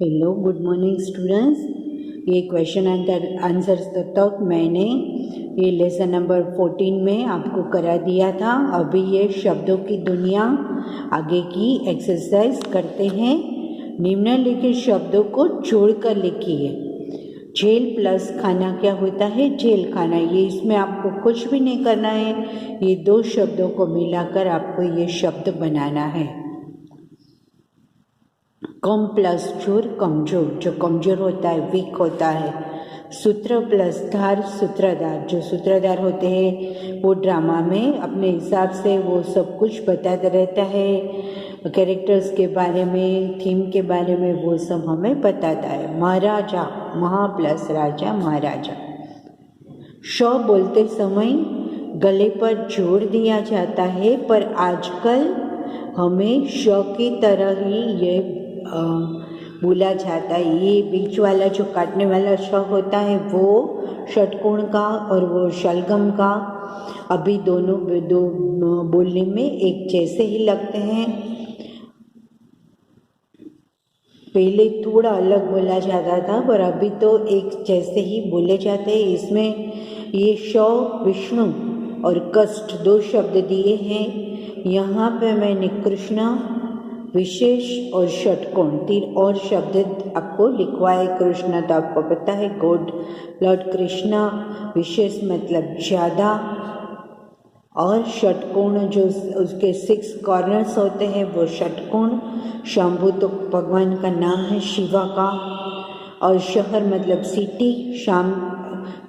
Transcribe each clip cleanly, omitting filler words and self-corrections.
Hello, good morning students. ये question answer तक मैंने ये लेसन नंबर 14 में आपको करा दिया था। अभी ये शब्दों की दुनिया आगे की एक्सरसाइज करते हैं। निम्नलिखित शब्दों को जोड़कर लिखिए। जेल प्लस खाना क्या होता है? जेल खाना। ये इसमें आपको कुछ भी नहीं करना है, ये दो शब्दों को मिलाकर आपको ये शब्द बनाना है। कम प्लस चोर कमजोर, जो कमजोर होता है, वीक होता है। सूत्र प्लस धार सूत्रधार, जो सूत्रधार होते हैं वो ड्रामा में अपने हिसाब से वो सब कुछ बताता रहता है, कैरेक्टर्स के बारे में, थीम के बारे में वो सब हमें बताता है। महाराजा, महा प्लस राजा, महाराजा। श बोलते समय गले पर जोर दिया जाता है, पर आजकल हमें श की तरह ही ये बोला जाता है। ये बीच वाला जो काटने वाला श होता है वो षटकोण का और वो शलगम का, अभी दोनों दो बोलने में एक जैसे ही लगते हैं। पहले थोड़ा अलग बोला जाता था, पर अभी तो एक जैसे ही बोले जाते हैं। इसमें ये श विष्णु और कष्ट दो शब्द दिए हैं। यहाँ पे मैंने कृष्णा विशेष और षटकोण तीन और शब्द आपको लिखवाए। कृष्णा तो आपको पता है, गॉड, लॉर्ड कृष्णा। विशेष मतलब ज़्यादा, और षटकोण जो उसके 6 कॉर्नर्स होते हैं वो षटकोण। शंभु तो भगवान का नाम है, शिवा का। और शहर मतलब सिटी। शाम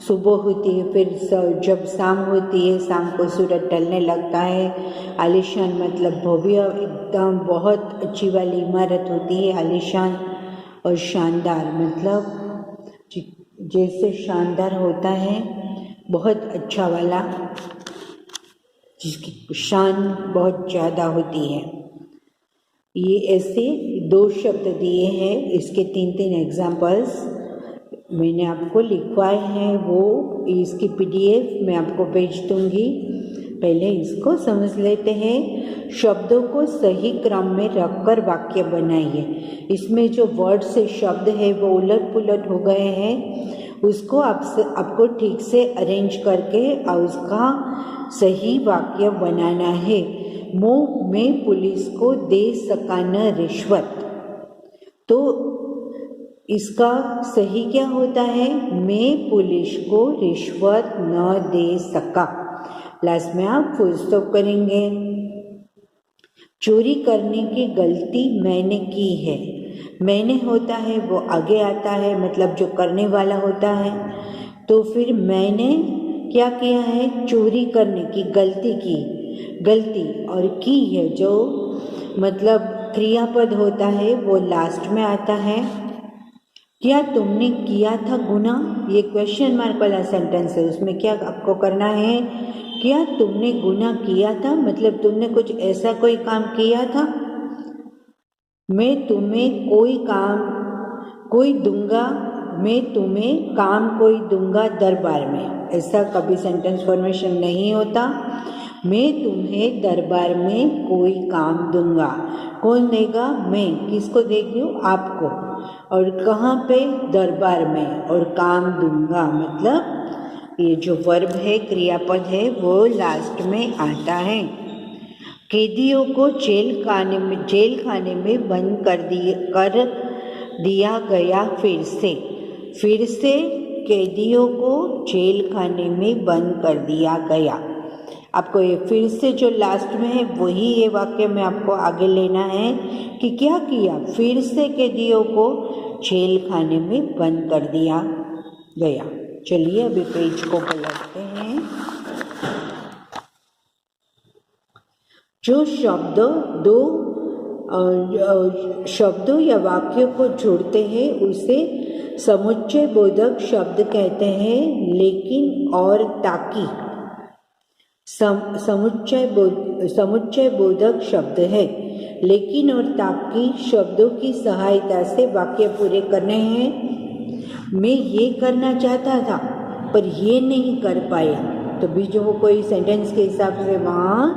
सुबह होती है, फिर जब शाम होती है, शाम को सूरज ढलने लगता है। आलीशान मतलब भव्य, एकदम बहुत अच्छी वाली इमारत होती है आलीशान। और शानदार मतलब जैसे शानदार होता है, बहुत अच्छा वाला, जिसकी शान बहुत ज़्यादा होती है। ये ऐसे दो शब्द दिए हैं, इसके 3 एग्जाम्पल्स मैंने आपको लिखवाए हैं। वो इसकी PDF मैं आपको भेज दूंगी। पहले इसको समझ लेते हैं। शब्दों को सही क्रम में रखकर वाक्य बनाइए। इसमें जो वर्ड से शब्द है वो उलट पुलट हो गए हैं, उसको आपको ठीक से अरेंज करके और उसका सही वाक्य बनाना है। मुंह में पुलिस को दे सका न रिश्वत, तो इसका सही क्या होता है? मैं पुलिस को रिश्वत न दे सका। लास्ट में आप फुल स्टॉप करेंगे। चोरी करने की गलती मैंने की है। मैंने होता है वो आगे आता है, मतलब जो करने वाला होता है। तो फिर मैंने क्या किया है? चोरी करने की गलती की, गलती और की है जो मतलब क्रियापद होता है वो लास्ट में आता है। क्या तुमने किया था गुनाह? ये क्वेश्चन मार्क वाला सेंटेंस है, उसमें क्या आपको करना है? क्या तुमने गुनाह किया था, मतलब तुमने कुछ ऐसा कोई काम किया था। मैं तुम्हें कोई दूंगा, मैं तुम्हें काम कोई दूंगा दरबार में, ऐसा कभी सेंटेंस फॉर्मेशन नहीं होता। मैं तुम्हें दरबार में कोई काम दूंगा। कौन देगा? मैं। किसको देगी हूँ? आपको। और कहाँ पे? दरबार में। और काम दूंगा मतलब ये जो वर्ब है, क्रियापद है, वो लास्ट में आता है। कैदियों को जेल खाने में बंद कर दिया गया। फिर से कैदियों को जेल खाने में बंद कर दिया गया। आपको ये फिर से जो लास्ट में है वही ये वाक्य में आपको आगे लेना है कि क्या किया? फिर से कैदियों को जेल खाने में बंद कर दिया गया। चलिए अभी पेज को पलटते हैं। जो शब्द दो शब्दों या वाक्यों को जोड़ते हैं उसे समुच्चय बोधक शब्द कहते हैं। लेकिन और ताकि समुच्चय बोधक शब्द है। लेकिन और ताकि शब्दों की सहायता से वाक्य पूरे करने हैं। मैं ये करना चाहता था पर ये नहीं कर पाया, तो भी जो कोई सेंटेंस के हिसाब से वहाँ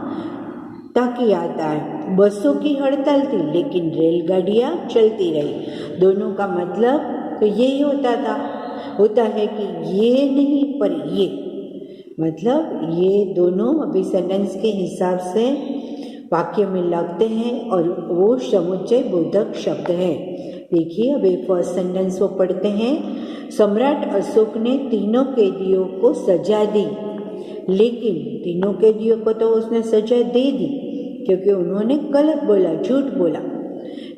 ताकि आता है। बसों की हड़ताल थी लेकिन रेलगाड़ियाँ चलती रही। दोनों का मतलब तो यही होता है कि ये नहीं पर ये, मतलब ये दोनों अभी सेंटेंस के हिसाब से वाक्य में लगते हैं और वो समुच्चय बोधक शब्द है। देखिए अभी फर्स्ट सेंटेंस वो पढ़ते हैं। सम्राट अशोक ने तीनों कैदियों को सजा दी, लेकिन तीनों कैदियों को तो उसने सजा दे दी क्योंकि उन्होंने गलत बोला, झूठ बोला।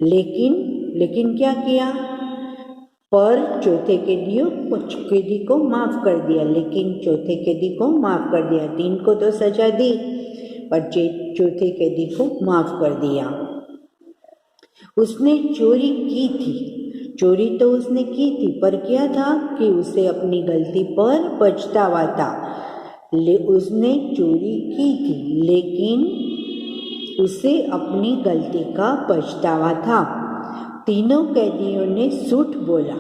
लेकिन क्या किया? पर चौथे कैदी को माफ कर दिया, लेकिन चौथे कैदी को माफ कर दिया। 3 को तो सजा दी पर चौथे कैदी को माफ कर दिया। उसने चोरी की थी, चोरी तो उसने की थी, पर क्या था कि उसे अपनी गलती पर पछतावा था। उसने चोरी की थी लेकिन उसे अपनी गलती का पछतावा था। तीनों कैदियों ने झूठ बोला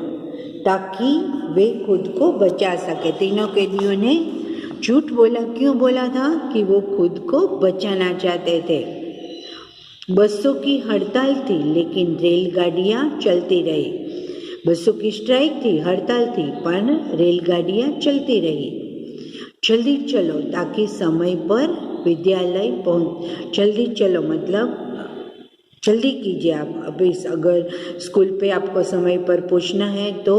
ताकि वे खुद को बचा सके। तीनों कैदियों ने झूठ बोला, क्यों बोला था? कि वो खुद को बचाना चाहते थे। बसों की हड़ताल थी लेकिन रेलगाड़ियाँ चलती रही। बसों की स्ट्राइक थी, हड़ताल थी, पर रेलगाड़ियाँ चलती रही। जल्दी चलो ताकि समय पर विद्यालय पहुँच। जल्दी चलो मतलब जल्दी कीजिए आप। अभी अगर स्कूल पे आपको समय पर पहुँचना है तो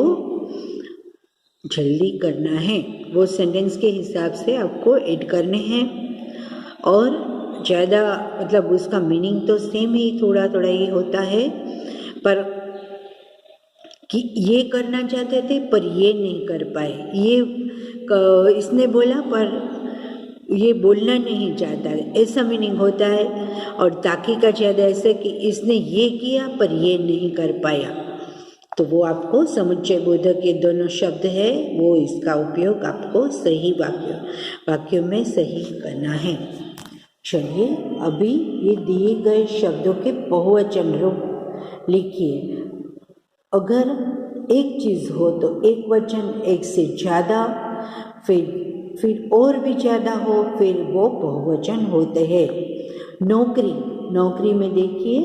जल्दी करना है। वो सेंटेंस के हिसाब से आपको ऐड करने हैं और ज़्यादा मतलब उसका मीनिंग तो सेम ही थोड़ा थोड़ा ही होता है, पर कि ये करना चाहते थे पर ये नहीं कर पाए। ये इसने बोला पर ये बोलना नहीं चाहता, ऐसा मीनिंग होता है। और ताकि का ज़्यादा ऐसे कि इसने ये किया पर ये नहीं कर पाया, तो वो आपको समुच्चय बोधक ये दोनों शब्द है वो इसका उपयोग आपको सही वाक्यों में सही करना है। चलिए अभी ये दिए गए शब्दों के बहुवचन रूप लिखिए। अगर एक चीज़ हो तो एक वचन, एक से ज़्यादा, फिर और भी ज़्यादा हो फिर वो बहुवचन होते हैं। नौकरी में देखिए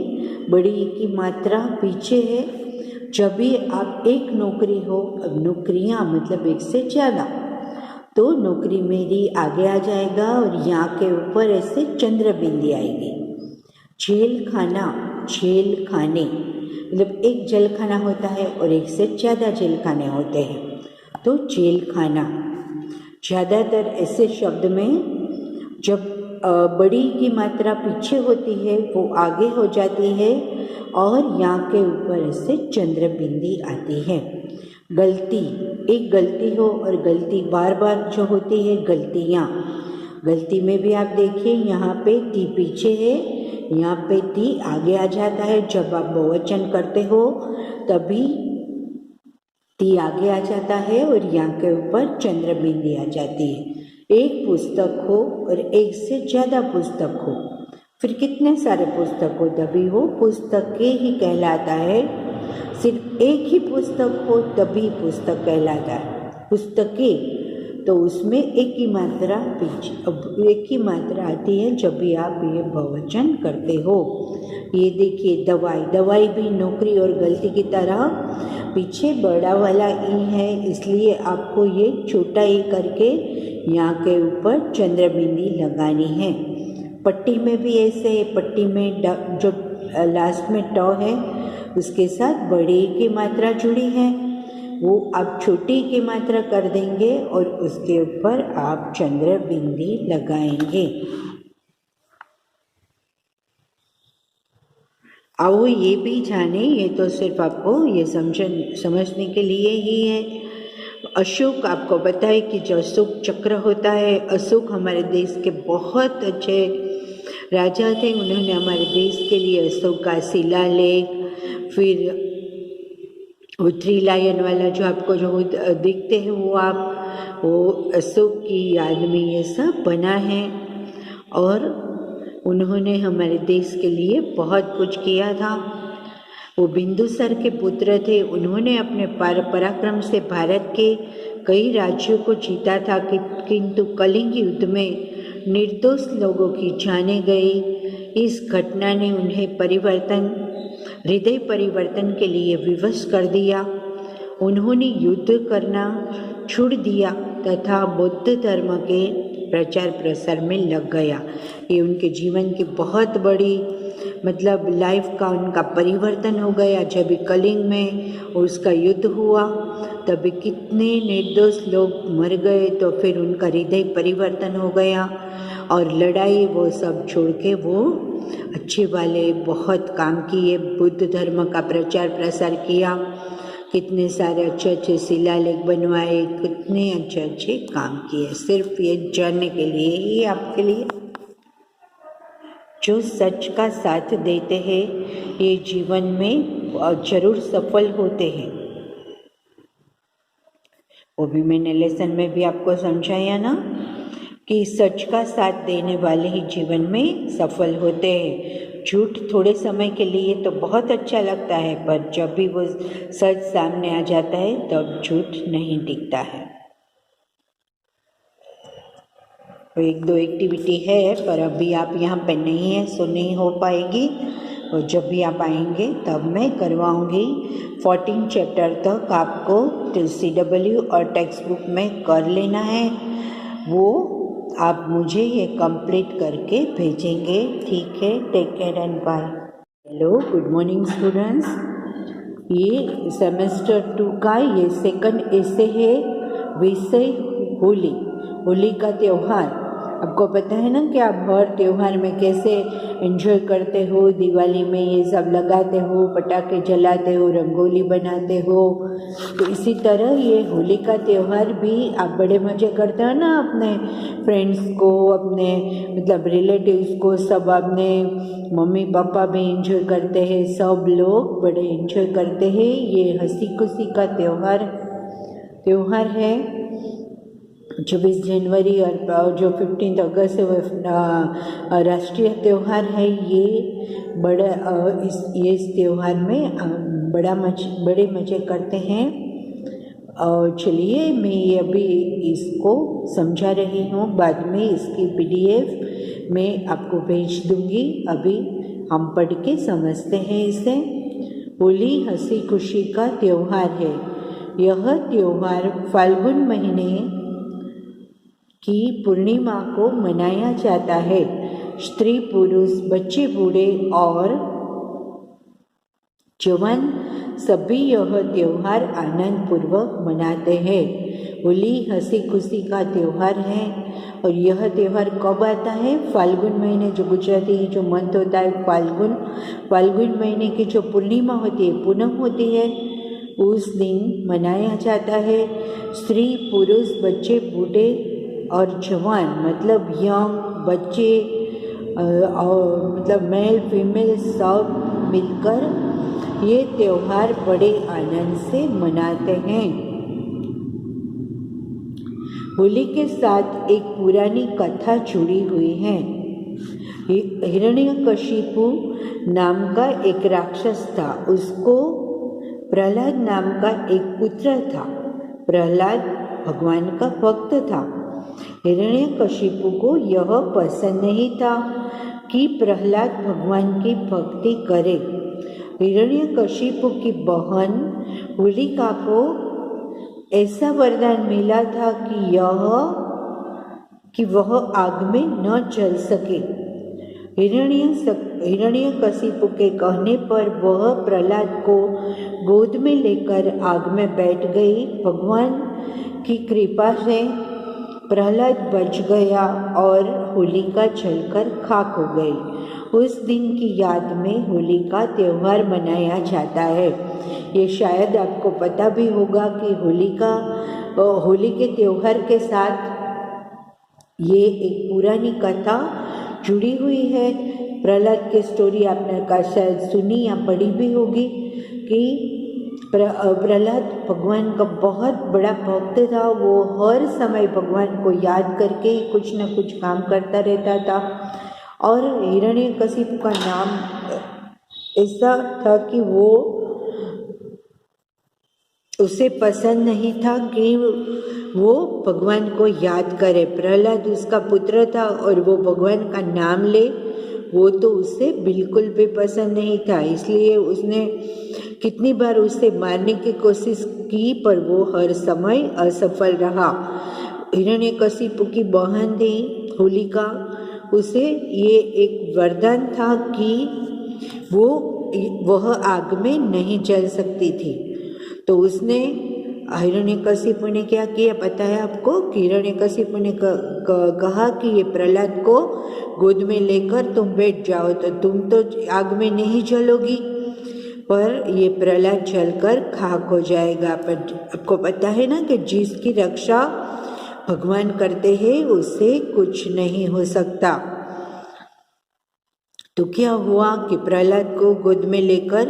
बड़ी की मात्रा पीछे है। जब भी आप एक नौकरी हो, अब नौकरियाँ मतलब एक से ज़्यादा, तो नौकरी मेरी आगे आ जाएगा और यहाँ के ऊपर ऐसे चंद्र बिंदी आएगी। जेल खाने मतलब एक जेल खाना होता है और एक से ज़्यादा जेल खाने होते हैं, तो जेल खाना। ज़्यादातर ऐसे शब्द में जब बड़ी की मात्रा पीछे होती है वो आगे हो जाती है और यहाँ के ऊपर ऐसे चंद्र बिंदी आती है। गलती, एक गलती हो और गलती बार बार जो होती है गलतियाँ। गलती में भी आप देखिए यहाँ पे ती पीछे है, यहाँ पे ती आगे आ जाता है। जब आप बहुवचन करते हो तभी ती आगे आ जाता है और यहाँ के ऊपर चंद्र बिंदी आ जाती है। एक पुस्तक हो और एक से ज़्यादा पुस्तक हो, फिर कितने सारे पुस्तक हो तभी वो पुस्तकें ही कहलाता है। सिर्फ एक ही पुस्तक हो तभी पुस्तक कहलाता है। पुस्तकें तो उसमें एक ही मात्रा पीछे, अब एक ही मात्रा आती है जब भी आप ये बहुवचन करते हो। ये देखिए दवाई भी नौकरी और गलती की तरह पीछे बड़ा वाला ई है, इसलिए आपको ये छोटा ई करके यहाँ के ऊपर चंद्र बिंदी लगानी है। पट्टी में भी ऐसे है, पट्टी में जो लास्ट में ट है उसके साथ बड़ी की मात्रा जुड़ी है, वो आप छोटी की मात्रा कर देंगे और उसके ऊपर आप चंद्र बिंदी लगाएंगे। आओ ये भी जाने, ये तो सिर्फ आपको ये समझने के लिए ही है। अशोक आपको पता है कि जो अशोक चक्र होता है, अशोक हमारे देश के बहुत अच्छे राजा थे। उन्होंने हमारे देश के लिए अशोक का शिलालेख, फिर वो 3 लायन वाला जो आपको जो दिखते हैं वो अशोक की याद में ये सब बना है। और उन्होंने हमारे देश के लिए बहुत कुछ किया था। वो बिंदुसार के पुत्र थे। उन्होंने अपने पराक्रम से भारत के कई राज्यों को जीता था, किंतु कलिंग युद्ध में निर्दोष लोगों की जानें गई। इस घटना ने उन्हें हृदय परिवर्तन के लिए विवश कर दिया। उन्होंने युद्ध करना छोड़ दिया तथा बौद्ध धर्म के प्रचार प्रसार में लग गया। ये उनके जीवन की बहुत बड़ी लाइफ का उनका परिवर्तन हो गया। जब कलिंग में उसका युद्ध हुआ तभी कितने निर्दोष लोग मर गए, तो फिर उनका हृदय परिवर्तन हो गया और लड़ाई वो सब छोड़ के वो अच्छे वाले बहुत काम किए, बुद्ध धर्म का प्रचार प्रसार किया, कितने सारे अच्छे अच्छे शिलालेख बनवाए, कितने अच्छे अच्छे काम किए, सिर्फ ये जानने के लिए ही आपके लिए। जो सच का साथ देते हैं ये जीवन में जरूर सफल होते हैं। वो भी मैंने लेसन में भी आपको समझाया ना कि सच का साथ देने वाले ही जीवन में सफल होते हैं। झूठ थोड़े समय के लिए तो बहुत अच्छा लगता है, पर जब भी वो सच सामने आ जाता है तब झूठ नहीं दिखता है। तो 1-2 एक्टिविटी है, पर अभी आप यहाँ पे नहीं है सो नहीं हो पाएगी, और जब भी आप आएंगे तब मैं करवाऊँगी। 14 चैप्टर तक आपको TCW और टेक्स्ट बुक में कर लेना है, वो आप मुझे ये कंप्लीट करके भेजेंगे। ठीक है, take care and bye. Hello, good morning students. ये सेमेस्टर 2 का ये सेकंड एसे है, विषय होली, होली का त्यौहार। आपको पता है ना कि आप हर त्यौहार में कैसे एंजॉय करते हो। दिवाली में ये सब लगाते हो, पटाखे जलाते हो, रंगोली बनाते हो, तो इसी तरह ये होली का त्यौहार भी आप बड़े मज़े करते हो ना। अपने फ्रेंड्स को, अपने रिलेटिव्स को, सब अपने मम्मी पापा भी एंजॉय करते हैं, सब लोग बड़े एंजॉय करते हैं। ये हंसी खुशी का त्यौहार है। 24 जनवरी और जो 15 अगस्त राष्ट्रीय त्यौहार है, ये इस त्यौहार में बड़े मज़े करते हैं। और चलिए मैं ये अभी इसको समझा रही हूँ, बाद में इसकी PDF मैं आपको भेज दूँगी। अभी हम पढ़ के समझते हैं इसे। होली हंसी खुशी का त्यौहार है। यह त्यौहार फाल्गुन महीने की पूर्णिमा को मनाया जाता है। स्त्री पुरुष, बच्चे बूढ़े और जवान सभी यह त्यौहार आनंद पूर्वक मनाते हैं। होली हंसी खुशी का त्यौहार है और यह त्यौहार कब आता है? फाल्गुन महीने, जो गुजराती जो मंथ होता है फाल्गुन महीने की जो पूर्णिमा होती है, पूनम होती है, उस दिन मनाया जाता है। स्त्री पुरुष, बच्चे बूढ़े और जवान यंग बच्चे और मेल फीमेल सब मिलकर ये त्यौहार बड़े आनंद से मनाते हैं। होली के साथ एक पुरानी कथा जुड़ी हुई है। हिरण्यकशिपु नाम का एक राक्षस था। उसको प्रहलाद नाम का एक पुत्र था। प्रहलाद भगवान का भक्त था। हिरण्यकशिपु को यह पसंद नहीं था कि प्रहलाद भगवान की भक्ति करे। हिरण्यकशिपु की बहन होलिका को ऐसा वरदान मिला था कि वह आग में न जल सके। हिरण्यकशिपु के कहने पर वह प्रहलाद को गोद में लेकर आग में बैठ गई। भगवान की कृपा से प्रहलाद बच गया और होलिका जलकर खाक हो गई। उस दिन की याद में होली का त्यौहार मनाया जाता है। ये शायद आपको पता भी होगा कि होली के त्यौहार के साथ ये एक पुरानी कथा जुड़ी हुई है। प्रहलाद की स्टोरी आपने शायद सुनी या पढ़ी भी होगी कि प्रहलाद भगवान का बहुत बड़ा भक्त था। वो हर समय भगवान को याद करके कुछ न कुछ काम करता रहता था। और हिरण्यकशिपु का नाम ऐसा था कि उसे पसंद नहीं था कि वो भगवान को याद करे। प्रहलाद उसका पुत्र था और वो भगवान का नाम ले वो तो उसे बिल्कुल भी पसंद नहीं था, इसलिए उसने कितनी बार उसे मारने की कोशिश की पर वो हर समय असफल रहा। हिरण्यकशिपु की बहन थी होलिका, उसे ये एक वरदान था कि वह आग में नहीं जल सकती थी। तो उसने हिरण्यकशिपु ने क्या किया पता है आपको? कि हिरण्यकशिपु ने कहा कि ये प्रहलाद को गोद में लेकर तुम बैठ जाओ तो तुम तो आग में नहीं जलोगी, पर ये प्रहलाद जलकर खाक हो जाएगा। पर आपको पता है ना कि जिसकी रक्षा भगवान करते हैं उससे कुछ नहीं हो सकता। तो क्या हुआ कि प्रहलाद को गोद में लेकर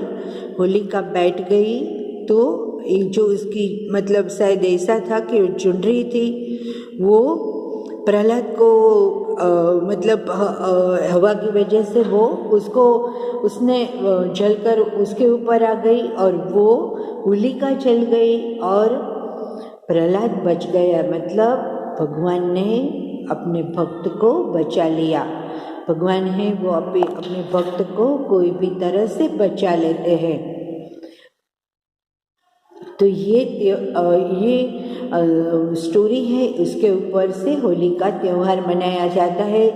होलिका बैठ गई, तो ये जो उसकी मतलब शायद ऐसा था कि वो चुन रही थी, वो प्रहलाद को मतलब हवा की वजह से वो उसने जलकर उसके ऊपर आ गई और वो होलिका जल गई और प्रहलाद बच गया। मतलब भगवान ने अपने भक्त को बचा लिया। भगवान है वो अपने भक्त को कोई भी तरह से बचा लेते हैं। तो ये स्टोरी है, उसके ऊपर से होली का त्यौहार मनाया जाता है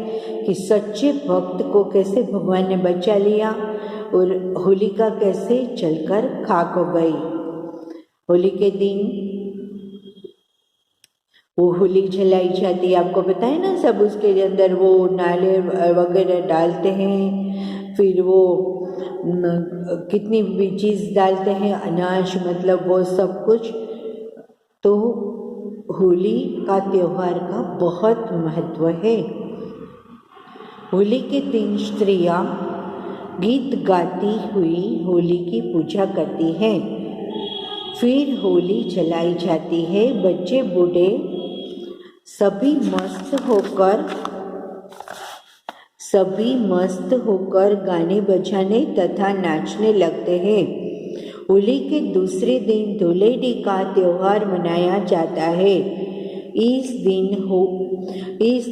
कि सच्चे भक्त को कैसे भगवान ने बचा लिया और होलिका कैसे जलकर खाक हो गई। होली के दिन वो होली जलाई जाती है, आपको पता है ना, सब उसके अंदर वो नाले वगैरह डालते हैं, फिर वो कितनी भी चीज़ डालते हैं, अनाज, मतलब वो सब कुछ। तो होली का त्यौहार का बहुत महत्व है। होली के दिन स्त्रियां गीत गाती हुई होली की पूजा करती हैं। फिर होली जलाई जाती है। बच्चे बूढ़े सभी मस्त होकर गाने बजाने तथा नाचने लगते हैं। होली के दूसरे दिन धुलेडी का त्यौहार मनाया जाता है। इस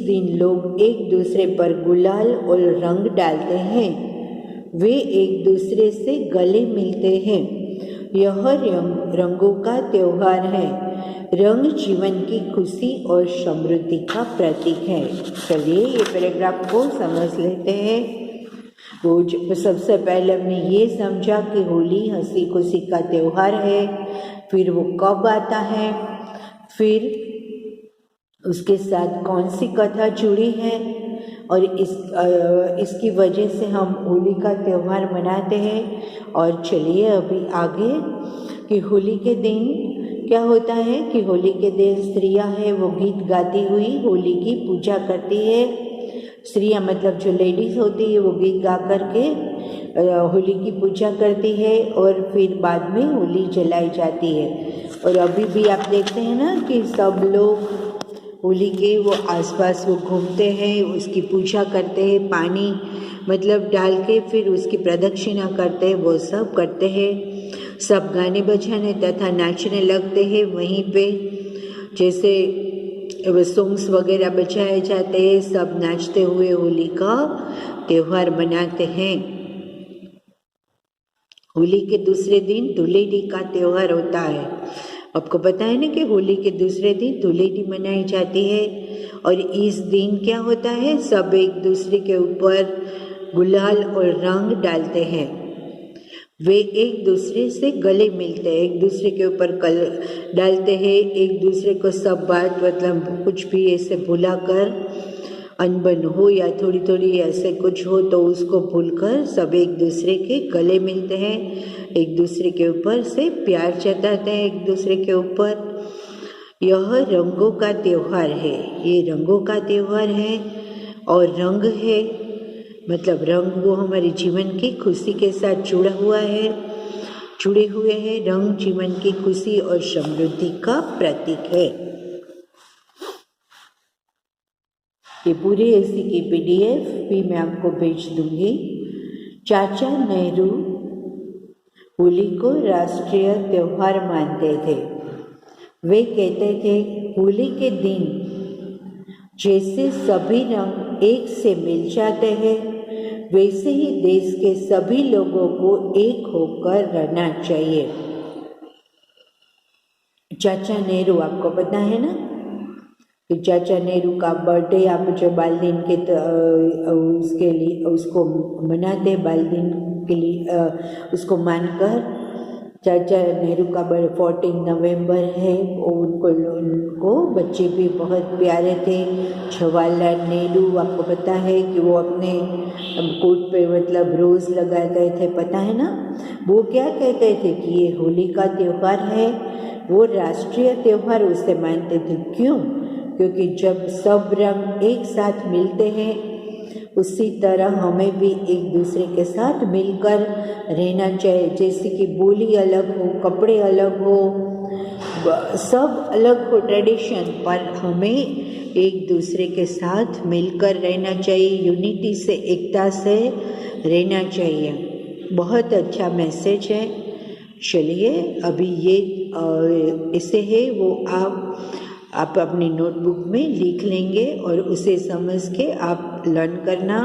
दिन लोग एक दूसरे पर गुलाल और रंग डालते हैं। वे एक दूसरे से गले मिलते हैं। यह रंगों का त्यौहार है। रंग जीवन की खुशी और समृद्धि का प्रतीक है। चलिए ये पैराग्राफ को समझ लेते हैं। वो सबसे पहले हमने ये समझा कि होली हंसी खुशी का त्यौहार है, फिर वो कब आता है, फिर उसके साथ कौन सी कथा जुड़ी है और इसकी वजह से हम होली का त्यौहार मनाते हैं। और चलिए अभी आगे कि होली के दिन क्या होता है कि होली के दिन स्त्रियां हैं वो गीत गाती हुई होली की पूजा करती है। स्त्रियां मतलब जो लेडीज होती है वो गीत गा करके होली की पूजा करती है और फिर बाद में होली जलाई जाती है। और अभी भी आप देखते हैं ना कि सब लोग होली के वो आसपास वो घूमते हैं, उसकी पूजा करते हैं, पानी मतलब डाल के फिर उसकी प्रदक्षिणा करते हैं, वो सब करते हैं। सब गाने बजाने तथा नाचने लगते हैं। वहीं पे जैसे सॉन्ग्स वगैरह बजाए जाते हैं, सब नाचते हुए होली का त्यौहार मनाते हैं। होली के दूसरे दिन धुलेडी का त्यौहार होता है। आपको पता है ना कि होली के दूसरे दिन धुलेडी मनाई जाती है और इस दिन क्या होता है, सब एक दूसरे के ऊपर गुलाल और रंग डालते हैं। वे एक दूसरे से गले मिलते हैं, एक दूसरे के ऊपर डालते हैं, एक दूसरे को सब बात मतलब कुछ भी ऐसे भुलाकर अनबन हो या थोड़ी थोड़ी ऐसे कुछ हो तो उसको भूलकर सब एक दूसरे के गले मिलते हैं, एक दूसरे के ऊपर से प्यार जताते हैं एक दूसरे के ऊपर। यह रंगों का त्यौहार है। ये रंगों का त्यौहार है और रंग है मतलब रंग वो हमारे जीवन की खुशी के साथ जुड़े हुए हैं। रंग जीवन की खुशी और समृद्धि का प्रतीक है। ये पूरी ऐसी की PDF भी मैं आपको भेज दूंगी। चाचा नेहरू होली को राष्ट्रीय त्यौहार मानते थे। वे कहते थे होली के दिन जैसे सभी रंग एक से मिल जाते हैं वैसे ही देश के सभी लोगों को एक होकर रहना चाहिए। चाचा नेहरू आपको पता है ना कि चाचा नेहरू का बर्थडे आप जो बाल दिन के उसके लिए उसको मनाते, बाल दिन के लिए उसको मानकर। चाचा नेहरू का बर्थडे 14 नवंबर है। उनको बच्चे भी बहुत प्यारे थे। जवाहरलाल नेहरू आपको पता है कि वो अपने कोट पे मतलब रोज़ लगाते थे, पता है ना। वो क्या कहते थे कि ये होली का त्यौहार है, वो राष्ट्रीय त्यौहार उसे मानते थे। क्यों? क्योंकि जब सब रंग एक साथ मिलते हैं, उसी तरह हमें भी एक दूसरे के साथ मिलकर रहना चाहिए। जैसे कि बोली अलग हो, कपड़े अलग हो, सब अलग हो ट्रेडिशन, पर हमें एक दूसरे के साथ मिलकर रहना चाहिए, यूनिटी से, एकता से रहना चाहिए। बहुत अच्छा मैसेज है। चलिए अभी ये ऐसे है वो आप अपनी नोटबुक में लिख लेंगे और उसे समझ के आप लर्न करना।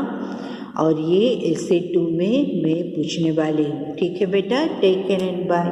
और ये essay 2 में मैं पूछने वाली हूँ। ठीक है बेटा, टेक केयर एंड बाय।